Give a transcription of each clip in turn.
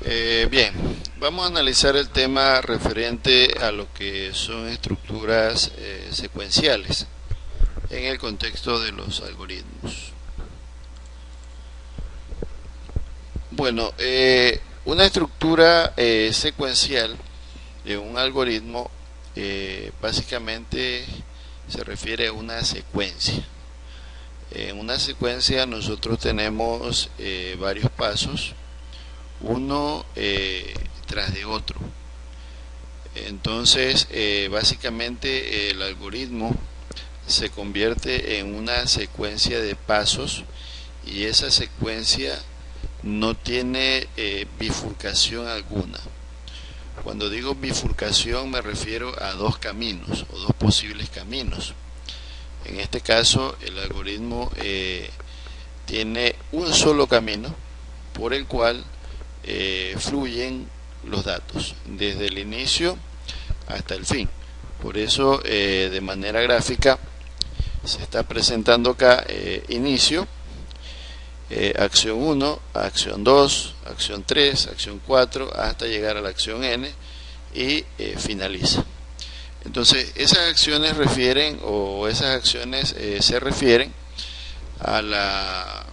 Bien, vamos a analizar el tema referente a lo que son estructuras secuenciales en el contexto de los algoritmos. Bueno, una estructura secuencial de un algoritmo básicamente se refiere a una secuencia. En una secuencia nosotros tenemos varios pasos, uno tras de otro. Entonces, básicamente el algoritmo se convierte en una secuencia de pasos y esa secuencia no tiene bifurcación alguna. Cuando digo bifurcación me refiero a dos caminos o dos posibles caminos. En este caso el algoritmo tiene un solo camino por el cual fluyen los datos desde el inicio hasta el fin. Por eso de manera gráfica se está presentando acá inicio, acción 1, acción 2, acción 3, acción 4 hasta llegar a la acción n y finaliza. Entonces esas acciones se refieren a la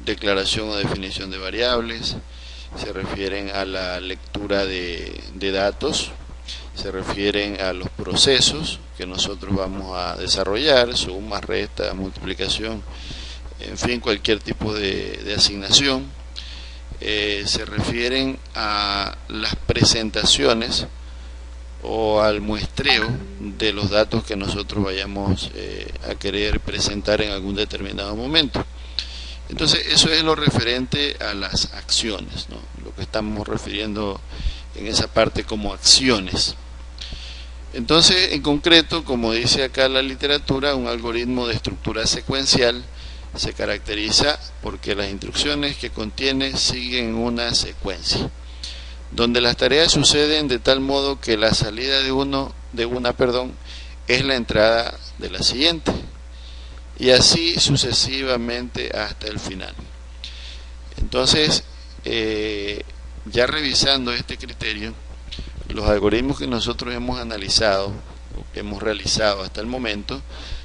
declaración o definición de variables, se refieren a la lectura de datos, se refieren a los procesos que nosotros vamos a desarrollar, suma, resta, multiplicación, en fin, cualquier tipo de asignación. Se refieren a las presentaciones o al muestreo de los datos que nosotros vayamos a querer presentar en algún determinado momento. Entonces eso es lo referente a las acciones, ¿no? Lo que estamos refiriendo en esa parte como acciones. Entonces, en concreto, como dice acá la literatura, un algoritmo de estructura secuencial se caracteriza porque las instrucciones que contiene siguen una secuencia, donde las tareas suceden de tal modo que la salida de una es la entrada de la siguiente, y así sucesivamente hasta el final. Entonces, ya revisando este criterio, los algoritmos que nosotros hemos analizado o que hemos realizado hasta el momento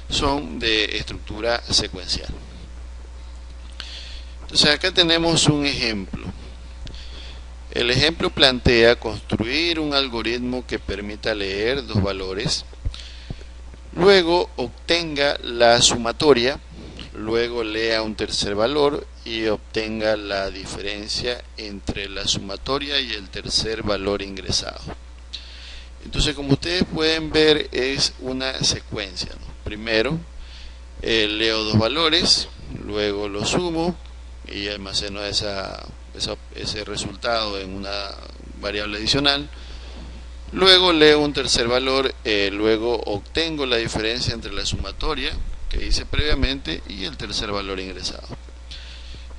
son de estructura secuencial. Entonces acá tenemos un ejemplo. El ejemplo plantea construir un algoritmo que permita leer dos valores, luego obtenga la sumatoria, luego lea un tercer valor y obtenga la diferencia entre la sumatoria y el tercer valor ingresado. Entonces, como ustedes pueden ver, es una secuencia, ¿no? Primero leo dos valores, luego lo sumo y almaceno ese resultado en una variable adicional. Luego leo un tercer valor, luego obtengo la diferencia entre la sumatoria que hice previamente y el tercer valor ingresado.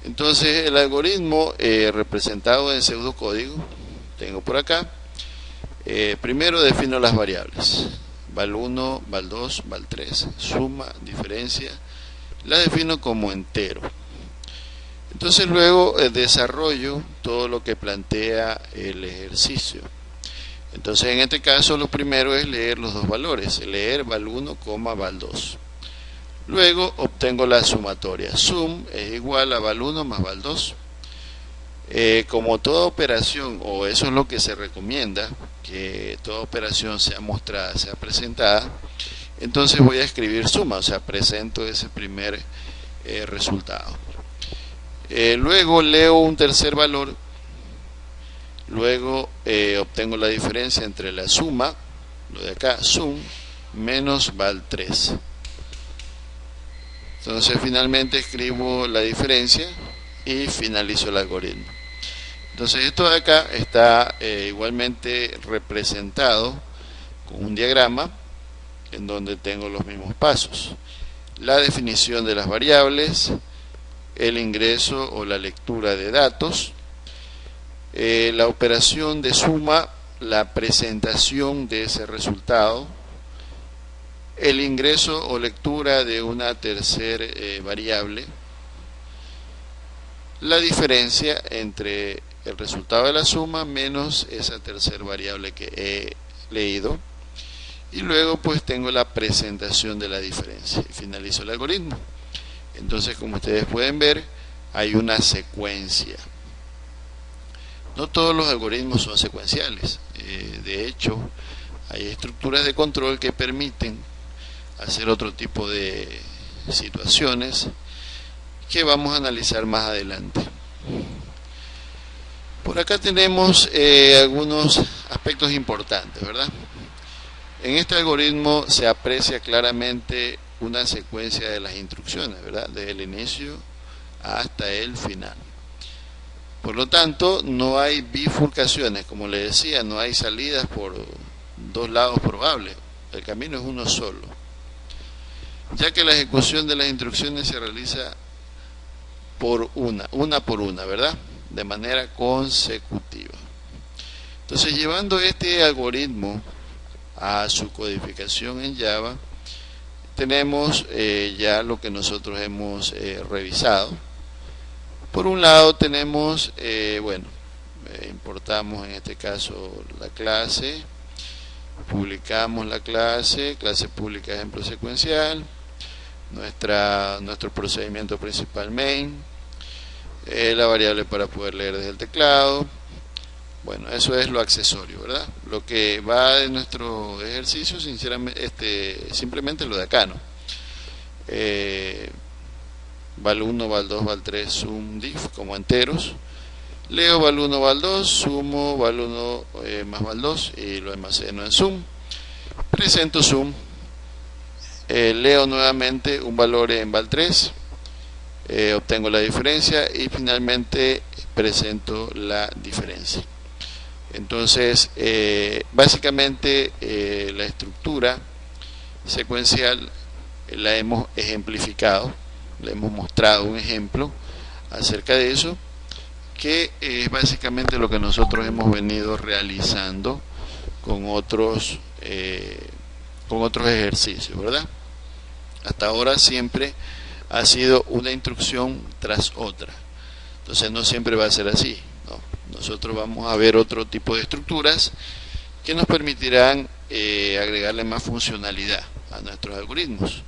Entonces el algoritmo representado en pseudocódigo, tengo por acá, primero defino las variables, val1, val2, val3, suma, diferencia, la defino como entero. Entonces luego desarrollo todo lo que plantea el ejercicio. Entonces en este caso lo primero es leer los dos valores, leer val1, val2. Luego obtengo la sumatoria, sum es igual a val1 más val2. Como toda operación, o eso es lo que se recomienda, que toda operación sea mostrada, sea presentada, entonces voy a escribir suma, o sea, presento ese primer resultado. Luego leo un tercer valor, luego obtengo la diferencia entre la suma, lo de acá, sum, menos val3. Entonces finalmente escribo la diferencia y finalizo el algoritmo. Entonces esto de acá está igualmente representado con un diagrama en donde tengo los mismos pasos: la definición de las variables, el ingreso o la lectura de datos, la operación de suma, la presentación de ese resultado, el ingreso o lectura de una tercera variable, la diferencia entre el resultado de la suma menos esa tercera variable que he leído, y luego pues tengo la presentación de la diferencia y finalizo el algoritmo. Entonces, como ustedes pueden ver, hay una secuencia. No todos los algoritmos son secuenciales. De hecho, hay estructuras de control que permiten hacer otro tipo de situaciones que vamos a analizar más adelante. Por acá tenemos algunos aspectos importantes, ¿verdad? En este algoritmo se aprecia claramente una secuencia de las instrucciones, ¿verdad? Desde el inicio hasta el final. Por lo tanto, no hay bifurcaciones, como les decía, no hay salidas por dos lados probables. El camino es uno solo, ya que la ejecución de las instrucciones se realiza por una por una, ¿verdad? De manera consecutiva. Entonces, llevando este algoritmo a su codificación en Java, tenemos ya lo que nosotros hemos revisado. Por un lado tenemos, importamos en este caso la clase, publicamos la clase pública ejemplo secuencial, nuestro procedimiento principal main, la variable para poder leer desde el teclado. Bueno, eso es lo accesorio, ¿verdad? Lo que va de nuestro ejercicio, sinceramente, simplemente lo de acá, ¿no? Val1, val2, val3, sum, diff como enteros. Leo val1, val2, sumo val1 más val2 y lo almaceno en sum. Presento sum. Leo nuevamente un valor en val3. Obtengo la diferencia y finalmente presento la diferencia. Entonces, básicamente la estructura secuencial la hemos ejemplificado, le hemos mostrado un ejemplo acerca de eso, que es básicamente lo que nosotros hemos venido realizando con otros ejercicios, ¿verdad? Hasta ahora siempre ha sido una instrucción tras otra, entonces no siempre va a ser así, ¿no? Nosotros vamos a ver otro tipo de estructuras que nos permitirán agregarle más funcionalidad a nuestros algoritmos,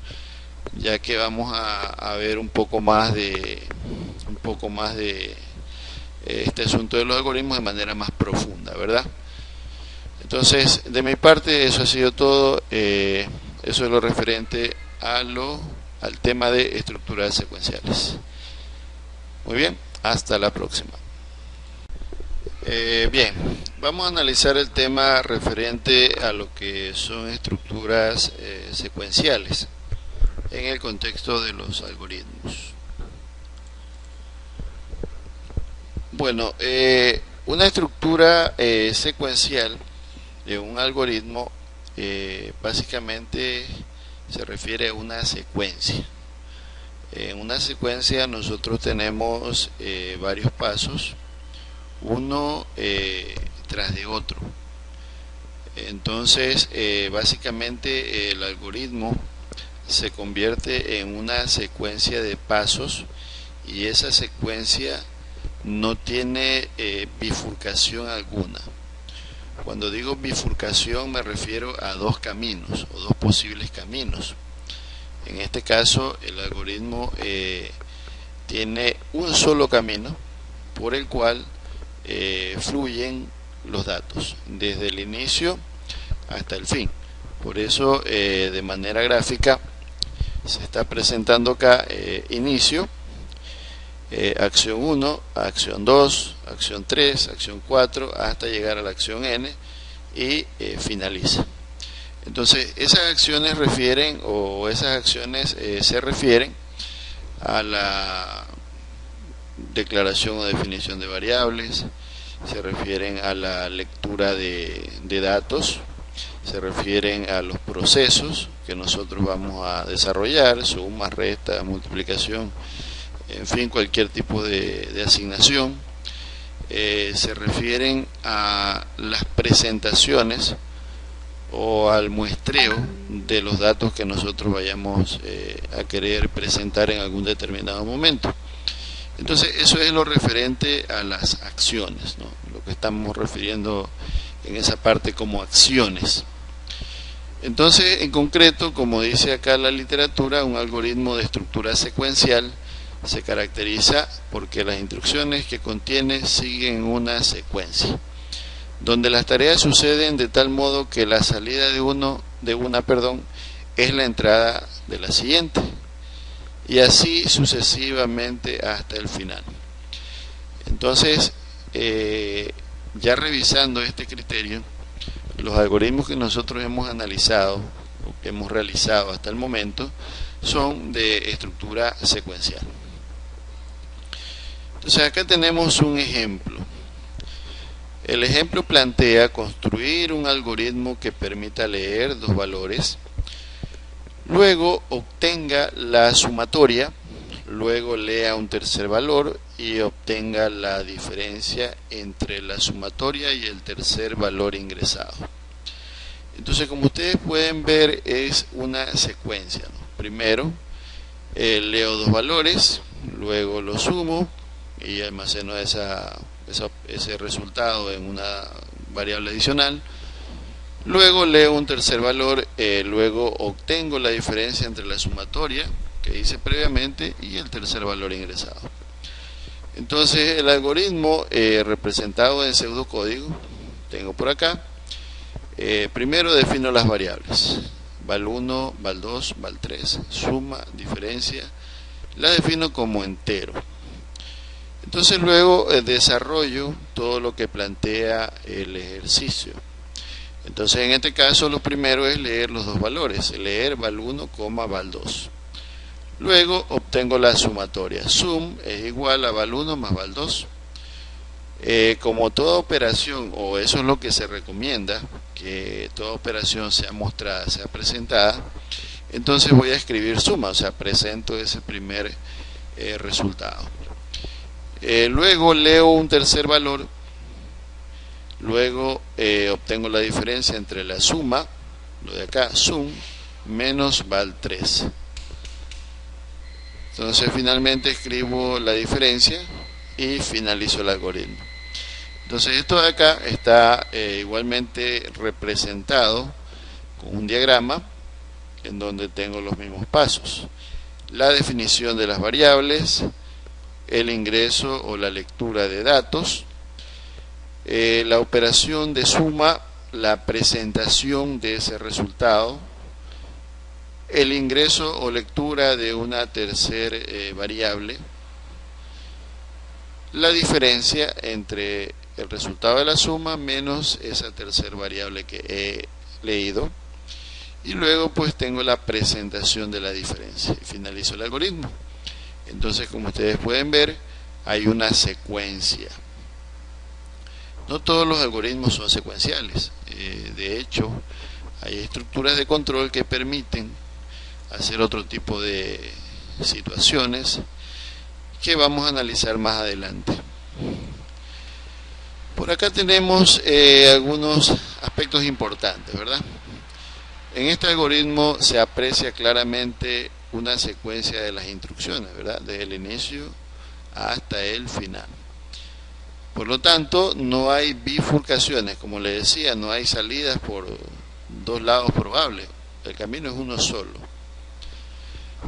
ya que vamos a ver un poco más de este asunto de los algoritmos de manera más profunda, ¿verdad? Entonces, de mi parte, eso ha sido todo. Eso es lo referente al tema de estructuras secuenciales. Muy bien, hasta la próxima. Bien, vamos a analizar el tema referente a lo que son estructuras secuenciales en el contexto de los algoritmos. Bueno, una estructura secuencial de un algoritmo básicamente se refiere a una secuencia. En una secuencia nosotros tenemos varios pasos, uno tras de otro. Entonces, básicamente el algoritmo se convierte en una secuencia de pasos y esa secuencia no tiene bifurcación alguna. Cuando digo bifurcación me refiero a dos caminos o dos posibles caminos. En este caso el algoritmo tiene un solo camino por el cual fluyen los datos desde el inicio hasta el fin. Por eso de manera gráfica se está presentando acá inicio, acción 1, acción 2, acción 3, acción 4 hasta llegar a la acción n y finaliza. Entonces esas acciones se refieren a la declaración o definición de variables, se refieren a la lectura de datos, se refieren a los procesos que nosotros vamos a desarrollar, suma, resta, multiplicación, en fin, cualquier tipo de asignación. Se refieren a las presentaciones o al muestreo de los datos que nosotros vayamos a querer presentar en algún determinado momento. Entonces eso es lo referente a las acciones, ¿no? Lo que estamos refiriendo en esa parte como acciones. Entonces, en concreto, como dice acá la literatura, un algoritmo de estructura secuencial se caracteriza porque las instrucciones que contiene siguen una secuencia, donde las tareas suceden de tal modo que la salida de una, es la entrada de la siguiente, y así sucesivamente hasta el final. Entonces, ya revisando este criterio, los algoritmos que nosotros hemos analizado o que hemos realizado hasta el momento son de estructura secuencial. Entonces acá tenemos un ejemplo. El ejemplo plantea construir un algoritmo que permita leer dos valores, luego obtenga la sumatoria, luego lea un tercer valor y obtenga la diferencia entre la sumatoria y el tercer valor ingresado. Entonces, como ustedes pueden ver, es una secuencia, ¿no? Primero leo dos valores, luego los sumo y almaceno ese resultado en una variable adicional. Luego leo un tercer valor, luego obtengo la diferencia entre la sumatoria que hice previamente y el tercer valor ingresado. Entonces el algoritmo representado en pseudocódigo, tengo por acá, primero defino las variables, val1, val2, val3, suma, diferencia, la defino como entero. Entonces luego desarrollo todo lo que plantea el ejercicio. Entonces en este caso lo primero es leer los dos valores, leer val1, val2. Luego obtengo la sumatoria, sum es igual a val1 más val2. Como toda operación, o eso es lo que se recomienda, que toda operación sea mostrada, sea presentada, entonces voy a escribir suma, o sea, presento ese primer resultado. Luego leo un tercer valor, luego obtengo la diferencia entre la suma, lo de acá, sum, menos val3. Entonces finalmente escribo la diferencia y finalizo el algoritmo. Entonces esto de acá está igualmente representado con un diagrama en donde tengo los mismos pasos: la definición de las variables, el ingreso o la lectura de datos, la operación de suma, la presentación de ese resultado, el ingreso o lectura de una tercera variable, la diferencia entre el resultado de la suma menos esa tercera variable que he leído, y luego pues tengo la presentación de la diferencia y finalizo el algoritmo. Entonces, como ustedes pueden ver, hay una secuencia. No todos los algoritmos son secuenciales. De hecho, hay estructuras de control que permiten hacer otro tipo de situaciones que vamos a analizar más adelante. Por acá tenemos algunos aspectos importantes, ¿verdad? En este algoritmo se aprecia claramente una secuencia de las instrucciones, ¿verdad? Desde el inicio hasta el final. Por lo tanto, no hay bifurcaciones, como les decía, no hay salidas por dos lados probables. El camino es uno solo,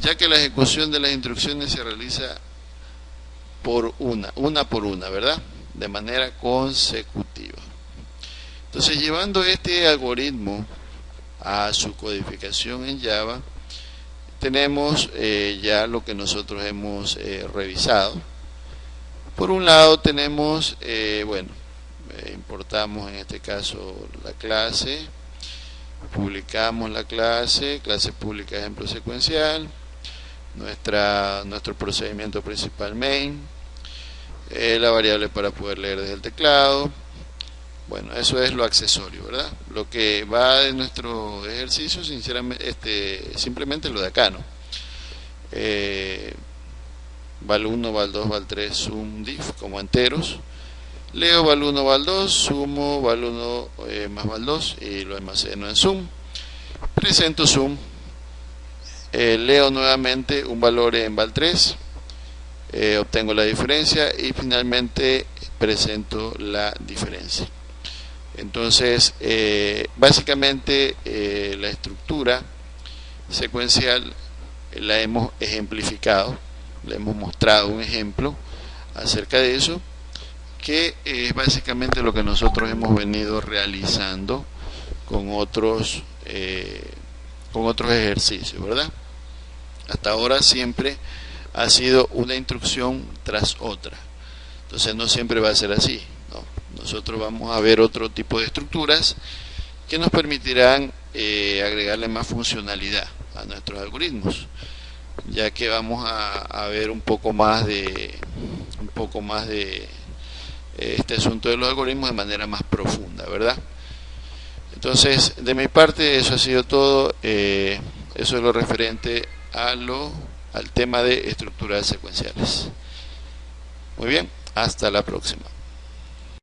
ya que la ejecución de las instrucciones se realiza por una por una, ¿verdad? De manera consecutiva. Entonces, llevando este algoritmo a su codificación en Java, tenemos ya lo que nosotros hemos revisado. Por un lado tenemos, importamos en este caso la clase, publicamos la clase pública ejemplo secuencial, nuestro procedimiento principal main, la variable para poder leer desde el teclado. Bueno, eso es lo accesorio, ¿verdad? Lo que va de nuestro ejercicio, sinceramente, simplemente lo de acá, ¿no? Val1, val2, val3, sum, diff como enteros. Leo val1, val2, sumo val1 más val2 y lo almaceno en sum. Presento sum. Leo nuevamente un valor en val3 obtengo la diferencia y finalmente presento la diferencia. Entonces, básicamente la estructura secuencial la hemos ejemplificado, le hemos mostrado un ejemplo acerca de eso, que es básicamente lo que nosotros hemos venido realizando con otros ejercicios, ¿verdad? Hasta ahora siempre ha sido una instrucción tras otra, entonces no siempre va a ser así, ¿no? Nosotros vamos a ver otro tipo de estructuras que nos permitirán agregarle más funcionalidad a nuestros algoritmos, ya que vamos a ver un poco más de este asunto de los algoritmos de manera más profunda, ¿verdad? Entonces, de mi parte, eso ha sido todo. Eso es lo referente al tema de estructuras secuenciales. Muy bien, hasta la próxima.